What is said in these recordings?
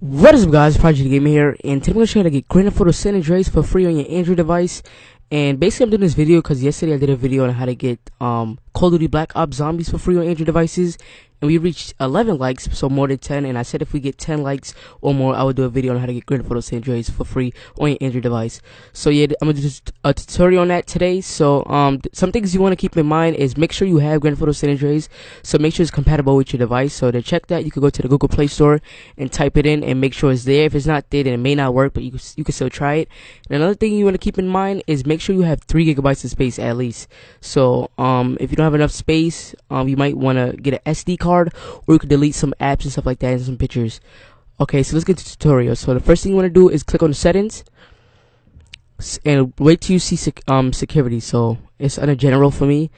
What is up, guys? Project Gamer here, and today I'm going to show you how to get Grand Theft Auto San Andreas for free on your Android device. And basically I'm doing this video because yesterday I did a video on how to get Call of Duty Black Ops Zombies for free on Android devices, and we reached 11 likes, so more than 10, and I said if we get 10 likes or more, I would do a video on how to get Grand Theft Auto San Andreas for free on your Android device. So yeah, I'm going to do a tutorial on that today. So some things you want to keep in mind is make sure you have Grand Theft Auto San Andreas, so make sure it's compatible with your device. So to check that, you could go to the Google Play Store and type it in and make sure it's there. If it's not there, then it may not work, but you can still try it. And another thing you want to keep in mind is make sure you have 3 gigabytes of space at least. So if you don't have enough space, you might want to get an SD card, or you could delete some apps and stuff like that and some pictures. Okay, so let's get to the tutorial. So the first thing you want to do is click on the settings and wait till you see security. So it's under general for me.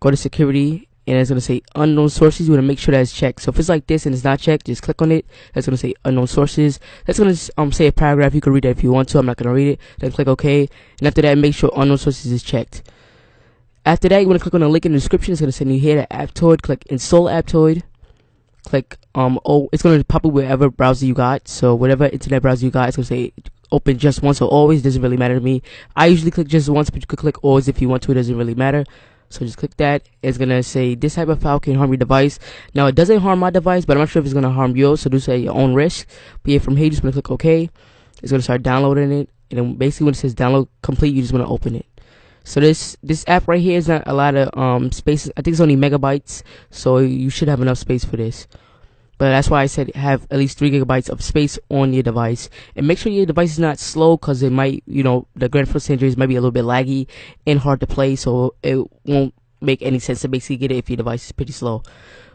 Go to security, and it's going to say unknown sources. You want to make sure that it's checked. So if it's like this and it's not checked, just click on it. That's going to say unknown sources. That's going to say a paragraph. You can read that if you want to. I'm not going to read it. Then click OK. And after that, make sure unknown sources is checked. After that, you want to click on the link in the description. It's going to send you here to Aptoid. Click install Aptoid. Click it's going to pop up whatever browser you got. So whatever internet browser you got, it's going to say open just once or always. Doesn't really matter to me. I usually click just once, but you could click always if you want to. It doesn't really matter. So just click that. It's gonna say this type of file can harm your device. Now it doesn't harm my device, but I'm not sure if it's gonna harm yours, so do so at your own risk. But yeah, from here you just wanna click OK. It's gonna start downloading it, and then basically when it says download complete, you just wanna open it. So this app right here is not a lot of space. I think it's only megabytes, so you should have enough space for this. But that's why I said have at least 3 gigabytes of space on your device, and make sure your device is not slow, because it might, the Grand Theft Auto San Andreas might be a little bit laggy and hard to play, so it won't make any sense to basically get it if your device is pretty slow.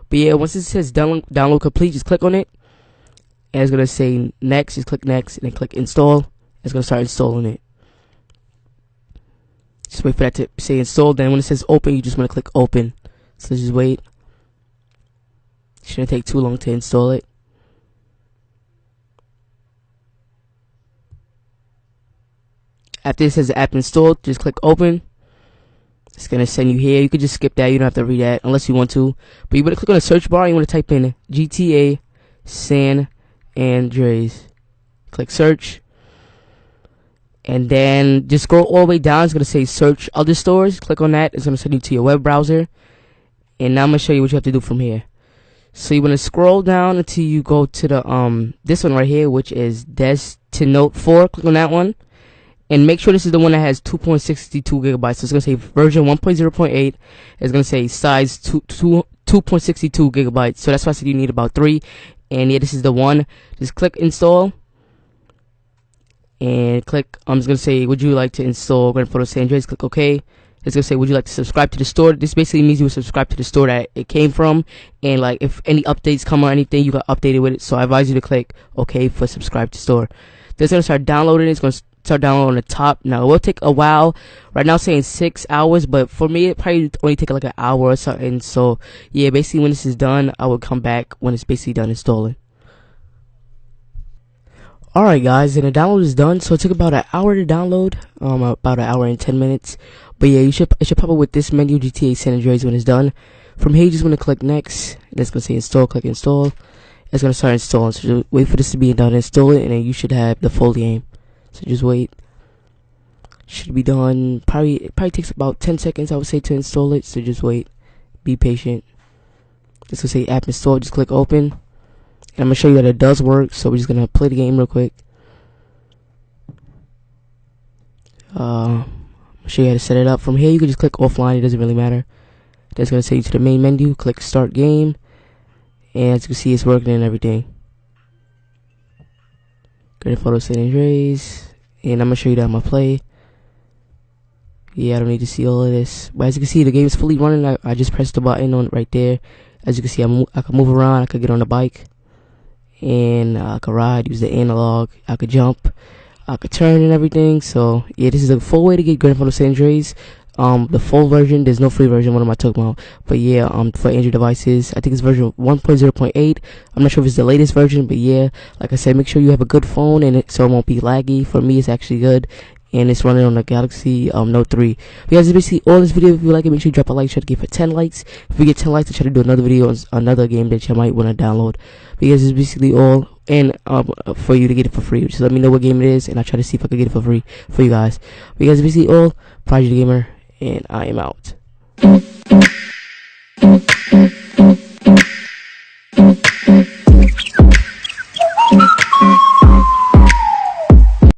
But yeah, once it says download complete, just click on it, and it's gonna say next. Just click next, and then click install. It's gonna start installing it. Just wait for that to say installed. Then when it says open, you just wanna click open. So just wait. Shouldn't take too long to install it. After it says the app installed, just click open. It's gonna send you here. You could just skip that. You don't have to read that unless you want to. But you want to click on the search bar. You want to type in GTA San Andreas. Click search, and then just scroll all the way down. It's gonna say search other stores. Click on that. It's gonna send you to your web browser. And now I'm gonna show you what you have to do from here. So you want to scroll down until you go to the this one right here, which is Note 4. Click on that one, and make sure this is the one that has 2.62 gigabytes. So it's gonna say version 1.0.8. It's gonna say size 2.62 gigabytes. So that's why I said you need about 3. And yeah, this is the one. Just click install, and click. It's gonna say, would you like to install Grand Theft Auto San Andreas? Click OK. It's gonna say, would you like to subscribe to the store? This basically means you would subscribe to the store that it came from, and like if any updates come or anything, you got updated with it. So I advise you to click OK for subscribe to store. Then it's gonna start downloading. It's gonna start downloading on the top. Now it will take a while. Right now it's saying 6 hours, but for me it probably only take like an hour or something. So yeah, basically when this is done, I will come back when it's basically done installing. Alright guys, and the download is done. So it took about an hour to download, about an hour and 10 minutes. But yeah, it should pop up with this menu, GTA San Andreas, when it's done. From here you just want to click next, and it's going to say install. Click install. It's going to start installing, so just wait for this to be done, install it, and then you should have the full game. So just wait. Should be done. It probably takes about 10 seconds, I would say, to install it, so just wait. Be patient. It's going to say app install. Just click open. And I'm going to show you that it does work, so we're just going to play the game real quick. I'll show you how to set it up. From here, you can just click offline. It doesn't really matter. That's going to take you to the main menu. Click start game. And as you can see, it's working and everything. Grand Theft Auto San Andreas. And I'm going to show you that I'm going to play. Yeah, I don't need to see all of this. But as you can see, the game is fully running. I just pressed the button on it right there. As you can see, I can move around. I could get on the bike. And I could ride, use the analog. I could jump. I could turn and everything. So yeah, this is a full way to get Grand Theft Auto San Andreas. The full version, there's no free version. What am I talking about? But yeah, for Android devices, I think it's version 1.0.8. I'm not sure if it's the latest version, but yeah, like I said, make sure you have a good phone, and so it won't be laggy. For me, it's actually good. and it's running on the Galaxy Note 3. But guys, that's basically all this video. If you like it, make sure you drop a like. Try to get for 10 likes. If we get 10 likes, I try to do another video on another game that you might want to download. But guys, it's basically all, and for you to get it for free. Just let me know what game it is, and I'll try to see if I can get it for free for you guys. But guys, it's basically all. Prodigy Gamer, and I am out.